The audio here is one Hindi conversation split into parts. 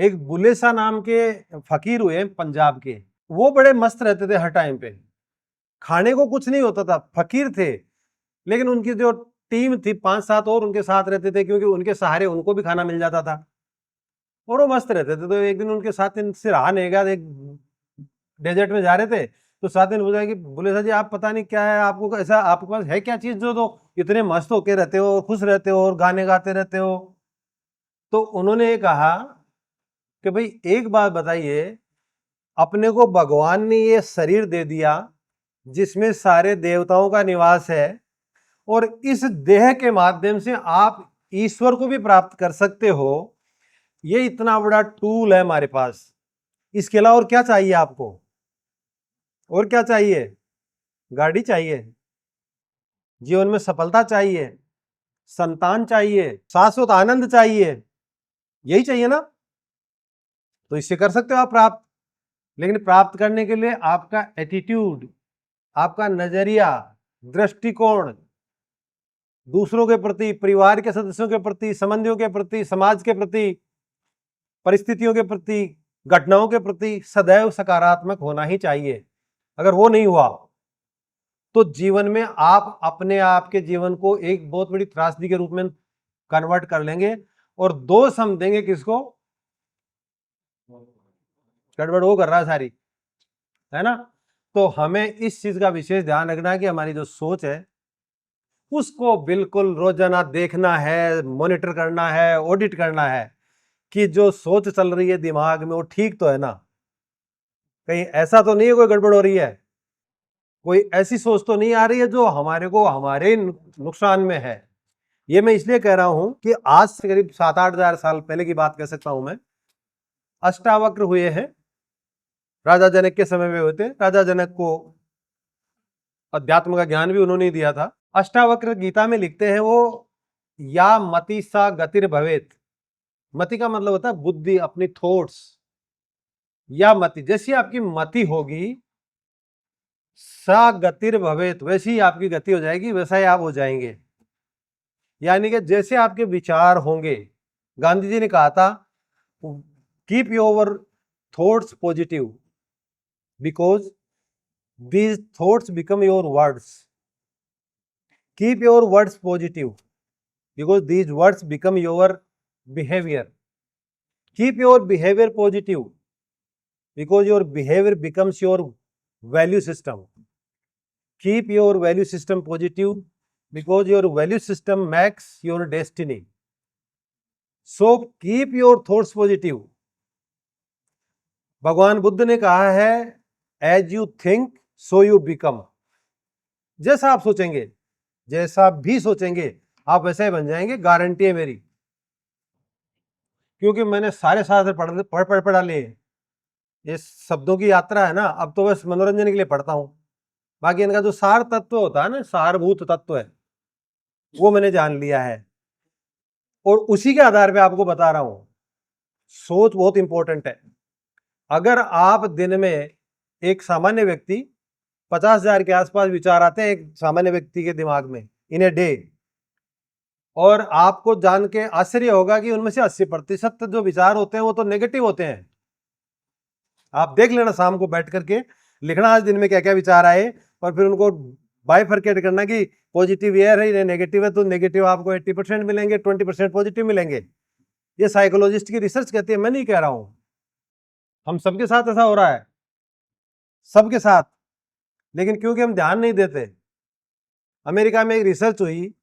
एक बुल्ले शाह नाम के फकीर हुए पंजाब के, वो बड़े मस्त रहते थे हर टाइम पे, खाने को कुछ नहीं होता था, फकीर थे, लेकिन उनकी जो टीम थी 5-7 और उनके साथ रहते थे, क्योंकि उनके सहारे उनको भी खाना मिल जाता था और वो मस्त रहते थे। तो एक दिन उनके साथ इनसे रहा नहीं गया, एक डेजर्ट में जा रहे थे तो साथ में पूछा कि बोले सर जी आप पता नहीं क्या है, आपको ऐसा आपके पास है क्या चीज जो तो इतने मस्त होके रहते हो, खुश रहते हो और गाने गाते रहते हो। तो उन्होंने ये कहा कि भाई एक बात बताइए, अपने को भगवान ने ये शरीर दे दिया जिसमें सारे देवताओं का निवास है, और इस देह के माध्यम से आप ईश्वर को भी प्राप्त कर सकते हो। ये इतना बड़ा टूल है हमारे पास, इसके अलावा और क्या चाहिए आपको? और क्या चाहिए? गाड़ी चाहिए, जीवन में सफलता चाहिए, संतान चाहिए, शाश्वत आनंद चाहिए, यही चाहिए ना? तो इससे कर सकते हो आप प्राप्त, लेकिन प्राप्त करने के लिए आपका एटीट्यूड, आपका नजरिया, दृष्टिकोण, दूसरों के प्रति, परिवार के सदस्यों के प्रति, संबंधियों के प्रति, समाज के प्रति, परिस्थितियों के प्रति, घटनाओं के प्रति सदैव सकारात्मक होना ही चाहिए। अगर वो नहीं हुआ तो जीवन में आप अपने आप के जीवन को एक बहुत बड़ी त्रासदी के रूप में कन्वर्ट कर लेंगे और दोष हम देंगे किसको? गड़बड़ वो कर रहा है सारी, है ना? तो हमें इस चीज का विशेष ध्यान रखना है कि हमारी जो सोच है उसको बिल्कुल रोजाना देखना है, मॉनिटर करना है, ऑडिट करना है कि जो सोच चल रही है दिमाग में वो ठीक तो है ना, कहीं ऐसा तो नहीं है कोई गड़बड़ हो रही है, कोई ऐसी सोच तो नहीं आ रही है जो हमारे को हमारे नुकसान में है। ये मैं इसलिए कह रहा हूं कि आज से करीब 7-8 हजार साल पहले की बात कह सकता हूं मैं। अष्टावक्र हुए हैं, राजा जनक के समय में हुए थे। राजा जनक को अध्यात्म का ज्ञान भी उन्होंने ही दिया था। अष्टावक्र गीता में लिखते हैं वो, या मति सा गतिर भवेत। मति का मतलब होता है बुद्धि, अपनी थॉट्स। या मति, जैसी आपकी मति होगी, सा गतिर भवेत, वैसी आपकी गति हो जाएगी, वैसा ही आप हो जाएंगे। यानी कि जैसे आपके विचार होंगे, गांधी जी ने कहा था keep your thoughts positive because these thoughts become your words. Keep your words positive because these words become your behaviour. Keep your behaviour positive because your behavior becomes your value system. Keep your value system positive because your value system makes your destiny. So keep your thoughts positive. भगवान बुद्ध ने कहा है as you think so you become. जैसा आप सोचेंगे, जैसा भी सोचेंगे आप वैसे ही बन जाएंगे, गारंटी है मेरी। क्योंकि मैंने सारे शास्त्र पढ़ लिए। ये शब्दों की यात्रा है ना, अब तो बस मनोरंजन के लिए पढ़ता हूं। बाकी इनका जो सार तत्व होता है ना, सारभूत तत्व है, वो मैंने जान लिया है और उसी के आधार पे आपको बता रहा हूं। सोच बहुत इंपॉर्टेंट है। अगर आप दिन में, एक सामान्य व्यक्ति 50,000 के आसपास विचार आते हैं एक सामान्य व्यक्ति के दिमाग में इन ए डे, और आपको जान के आश्चर्य होगा कि उनमें से 80% जो विचार होते हैं वो तो नेगेटिव होते हैं। आप देख लेना, शाम को बैठ करके लिखना आज दिन में क्या क्या विचार आए, और फिर उनको बाइफरकेट करना कि पॉजिटिव ये है, नेगेटिव है, तो नेगेटिव आपको 80% मिलेंगे, 20% पॉजिटिव मिलेंगे। ये साइकोलॉजिस्ट की रिसर्च कहती है, मैं नहीं कह रहा हूं। हम सबके साथ ऐसा हो रहा है, सबके साथ, लेकिन क्योंकि हम ध्यान नहीं देते। अमेरिका में एक रिसर्च हुई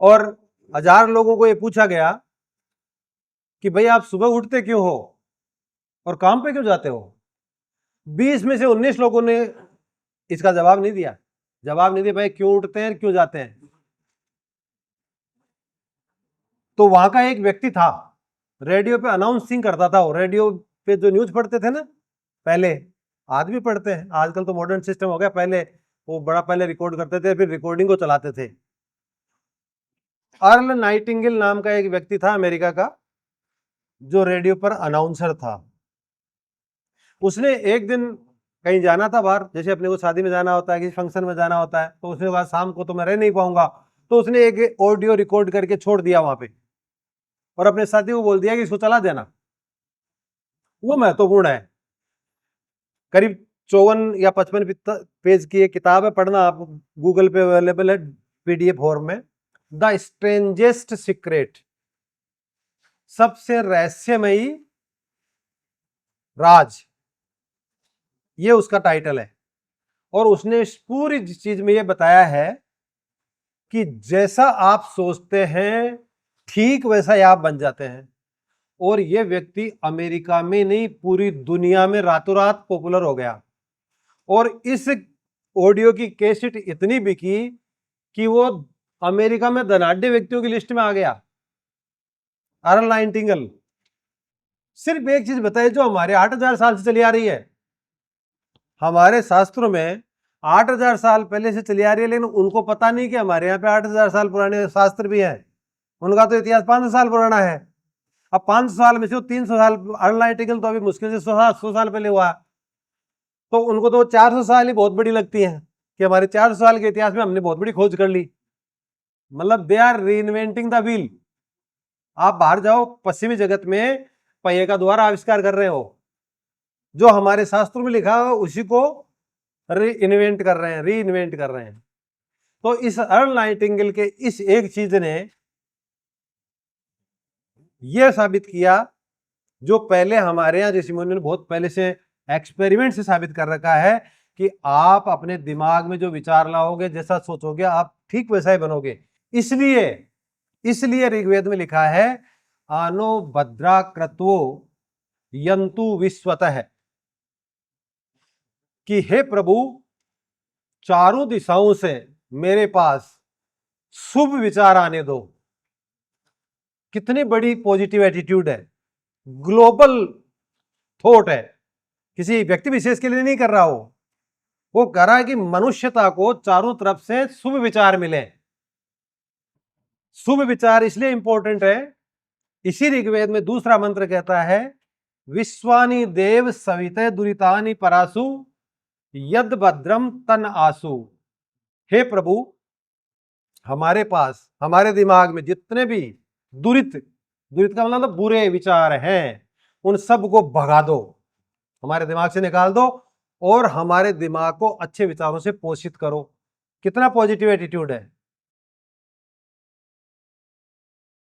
और 1000 लोगों को ये पूछा गया कि भाई आप सुबह उठते क्यों हो और काम पे क्यों जाते हो? 20 में से 19 लोगों ने इसका जवाब नहीं दिया। भाई क्यों उठते हैं, क्यों जाते हैं। तो वहां का एक व्यक्ति था, रेडियो पे अनाउंसिंग करता था। रेडियो पे जो न्यूज पढ़ते थे ना, पहले, आज भी पढ़ते हैं, आजकल तो मॉडर्न सिस्टम हो गया, पहले वो बड़ा पहले रिकॉर्ड करते थे, फिर रिकॉर्डिंग को चलाते थे। अर्ल नाइटिंगेल नाम का एक व्यक्ति था अमेरिका का, जो रेडियो पर अनाउंसर था। उसने एक दिन कहीं जाना था बाहर, जैसे अपने को शादी में जाना होता है, किसी फंक्शन में जाना होता है, तो उसने कहा शाम को तो मैं रह नहीं पाऊंगा, तो उसने एक ऑडियो रिकॉर्ड करके छोड़ दिया वहां पे और अपने साथी को बोल दिया कि इसको चला देना। वो महत्वपूर्ण है। करीब 54 या 55 पेज की एक किताब है, पढ़ना आप, गूगल पे अवेलेबल है पीडीएफ फॉर्म में। द स्ट्रेंजेस्ट सीक्रेट, सबसे रहस्यमयी राज, ये उसका टाइटल है। और उसने इस पूरी चीज में ये बताया है कि जैसा आप सोचते हैं ठीक वैसा ही आप बन जाते हैं। और ये व्यक्ति अमेरिका में नहीं, पूरी दुनिया में रातों रात पॉपुलर हो गया। और इस ऑडियो की कैसेट इतनी बिकी कि वो अमेरिका में धनाढ्य व्यक्तियों की लिस्ट में आ गया। अर्ल नाइटिंगेल सिर्फ एक चीज बताए जो हमारे 8000 साल से चली आ रही है। हमारे शास्त्रों में 8000 साल पहले से चली आ रही है, लेकिन उनको पता नहीं कि हमारे यहाँ पे 8000 साल पुराने शास्त्र भी हैं। उनका तो इतिहास 500 साल पुराना है। अब 500 साल में से 300 साल अर्ल नाइटिंगेल तो अभी मुश्किल से 100 साल पहले हुआ, तो उनको तो 400 साल ही बहुत बड़ी लगती है कि हमारे 400 साल के इतिहास में हमने बहुत बड़ी खोज कर ली। मतलब they are reinventing the wheel. आप बाहर जाओ, पश्चिमी जगत में पहिए का दोबारा आविष्कार कर रहे हो, जो हमारे शास्त्रों में लिखा है उसी को रीइन्वेंट कर रहे हैं, रीइन्वेंट कर रहे हैं। तो इस अर्ल नाइटिंगेल के इस एक चीज ने यह साबित किया, जो पहले हमारे यहाँ ऋषि मुनियों ने बहुत पहले से एक्सपेरिमेंट से साबित कर रखा है कि आप अपने दिमाग में जो विचार लाओगे, जैसा सोचोगे, आप ठीक वैसा ही बनोगे। इसलिए ऋग्वेद में लिखा है आनो भद्रा क्रतवो यंतु विश्वतः, कि हे प्रभु चारों दिशाओं से मेरे पास शुभ विचार आने दो। कितनी बड़ी पॉजिटिव एटीट्यूड है, ग्लोबल थॉट है, किसी व्यक्ति विशेष के लिए नहीं कर रहा हो, वो कह रहा है कि मनुष्यता को चारों तरफ से शुभ विचार मिले। शुभ विचार इसलिए इंपॉर्टेंट है, इसी ऋग्वेद में दूसरा मंत्र कहता है विश्वानि देव सविते दुरितानि परासु यद भद्रम तन आसु। हे प्रभु, हमारे पास, हमारे दिमाग में जितने भी दुरित का मतलब बुरे विचार हैं, उन सब को भगा दो, हमारे दिमाग से निकाल दो और हमारे दिमाग को अच्छे विचारों से पोषित करो। कितना पॉजिटिव एटीट्यूड है।